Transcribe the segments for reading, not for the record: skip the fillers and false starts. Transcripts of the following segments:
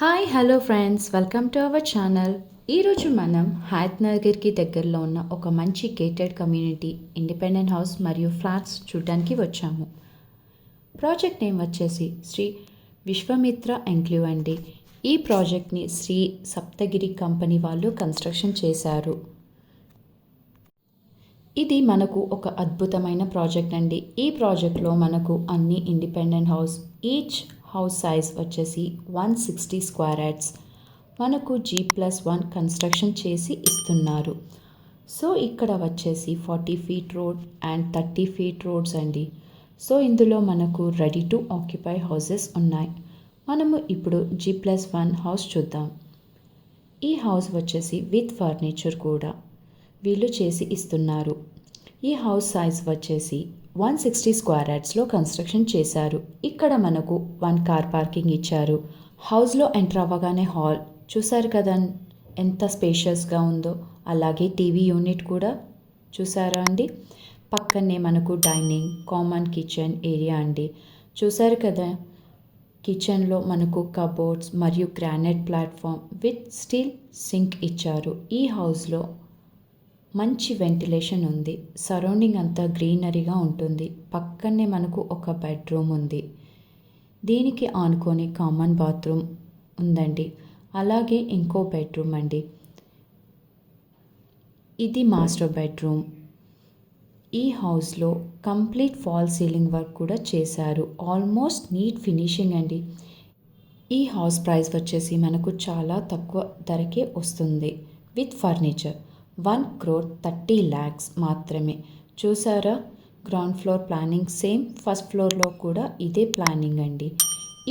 Hi hello friends, welcome to our channel. ఈరోజు మనం హయత్ నగర్కి దగ్గరలో ఉన్న ఒక మంచి గేటెడ్ కమ్యూనిటీ ఇండిపెండెంట్ హౌస్ మరియు ఫ్లాట్స్ చూడడానికి వచ్చాము. ప్రాజెక్ట్ నేమ్ వచ్చేసి శ్రీ విశ్వామిత్ర ఎంక్లేవ్ అండి. ఈ ప్రాజెక్ట్ని శ్రీ సప్తగిరి కంపెనీ వాళ్ళు కన్స్ట్రక్షన్ చేశారు. ఇది మనకు ఒక అద్భుతమైన ప్రాజెక్ట్ అండి. ఈ ప్రాజెక్ట్లో మనకు అన్ని independent house, each house size వచ్చేసి 160 స్క్వేర్ యార్డ్స్ మనకు G+1 కన్స్ట్రక్షన్ చేసి ఇస్తున్నారు. సో ఇక్కడ వచ్చేసి 40 feet road and 30 feet roads అండి. సో ఇందులో మనకు రెడీ టు ఆక్యుపై హౌసెస్ ఉన్నాయి. మనము ఇప్పుడు G+1 హౌస్ చూద్దాం. ఈ హౌస్ వచ్చేసి విత్ ఫర్నిచర్ కూడా వీళ్ళు చేసి ఇస్తున్నారు. ఈ హౌస్ సైజ్ వచ్చేసి 160 స్క్వేర్ యార్డ్స్లో కన్స్ట్రక్షన్ చేశారు. ఇక్కడ మనకు 1 కార్ పార్కింగ్ ఇచ్చారు. హౌస్లో ఎంటర్ అవ్వగానే హాల్ చూసారు కదా ఎంత స్పేషియస్గా ఉందో. అలాగే టీవీ యూనిట్ కూడా చూసారా అండి. పక్కనే మనకు డైనింగ్, కామన్ కిచెన్ ఏరియా అండి. చూసారు కదా, కిచెన్లో మనకు కబోర్డ్స్ మరియు granite platform with steel sync ఇచ్చారు. ఈ హౌస్లో మంచి వెంటిలేషన్ ఉంది. సరౌండింగ్ అంతా గ్రీనరీగా ఉంటుంది. పక్కనే మనకు ఒక బెడ్రూమ్ ఉంది. దీనికి ఆనుకొని కామన్ బాత్రూమ్ ఉందండి. అలాగే ఇంకో బెడ్రూమ్ అండి. ఇది మాస్టర్ బెడ్రూమ్. ఈ హౌస్లో కంప్లీట్ ఫాల్ సీలింగ్ వర్క్ కూడా చేశారు. ఆల్మోస్ట్ నీట్ ఫినిషింగ్ అండి. ఈ హౌస్ ప్రైస్ వచ్చేసి మనకు చాలా తక్కువ ధరకే వస్తుంది. విత్ ఫర్నిచర్ 1,30,00,000 మాత్రమే. చూసారా, ground floor planning same first ఫ్లోర్లో కూడా ఇదే ప్లానింగ్ అండి.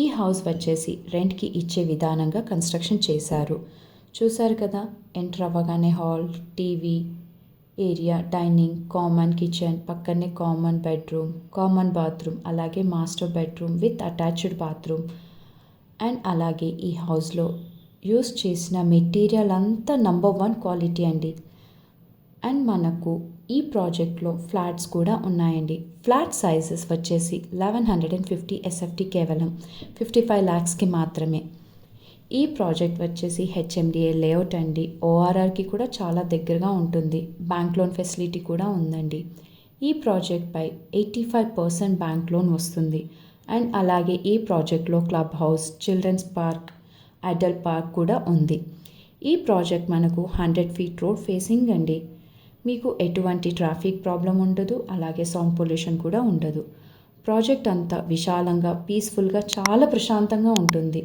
ఈ హౌస్ వచ్చేసి రెంట్కి ఇచ్చే విధానంగా కన్స్ట్రక్షన్ చేశారు. చూసారు కదా, ఎంటర్ అవ్వగానే hall, TV area, dining, common kitchen, పక్కనే కామన్ బెడ్రూమ్, కామన్ బాత్రూమ్, అలాగే master bedroom with attached bathroom. And అలాగే ఈ హౌస్లో యూస్ చేసిన మెటీరియల్ అంతా నంబర్ 1 క్వాలిటీ అండి. అండ్ మనకు ఈ ప్రాజెక్ట్లో ఫ్లాట్స్ కూడా ఉన్నాయండి. ఫ్లాట్ సైజెస్ వచ్చేసి 1150 SFT కేవలం 55 lakhsకి మాత్రమే. ఈ ప్రాజెక్ట్ వచ్చేసి HMDA లేఅవుట్ అండి. ORRకి కూడా చాలా దగ్గరగా ఉంటుంది. బ్యాంక్ లోన్ ఫెసిలిటీ కూడా ఉందండి. ఈ ప్రాజెక్ట్పై 85% బ్యాంక్ లోన్ వస్తుంది. అండ్ అలాగే ఈ ప్రాజెక్ట్లో club house, children's park, adult park కూడా ఉంది. ఈ ప్రాజెక్ట్ మనకు 100 ఫీట్ రోడ్ ఫేసింగ్ అండి. మీకు ఎటువంటి ట్రాఫిక్ ప్రాబ్లం ఉండదు. అలాగే సౌండ్ పొల్యూషన్ కూడా ఉండదు. ప్రాజెక్ట్ అంతా విశాలంగా, పీస్ఫుల్గా, చాలా ప్రశాంతంగా ఉంటుంది.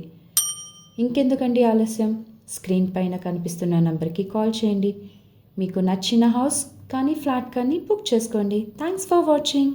ఇంకెందుకండి ఆలస్యం, స్క్రీన్ పైన కనిపిస్తున్న నెంబర్కి కాల్ చేయండి. మీకు నచ్చిన హౌస్ కానీ ఫ్లాట్ కానీ బుక్ చేసుకోండి. Thanks for watching.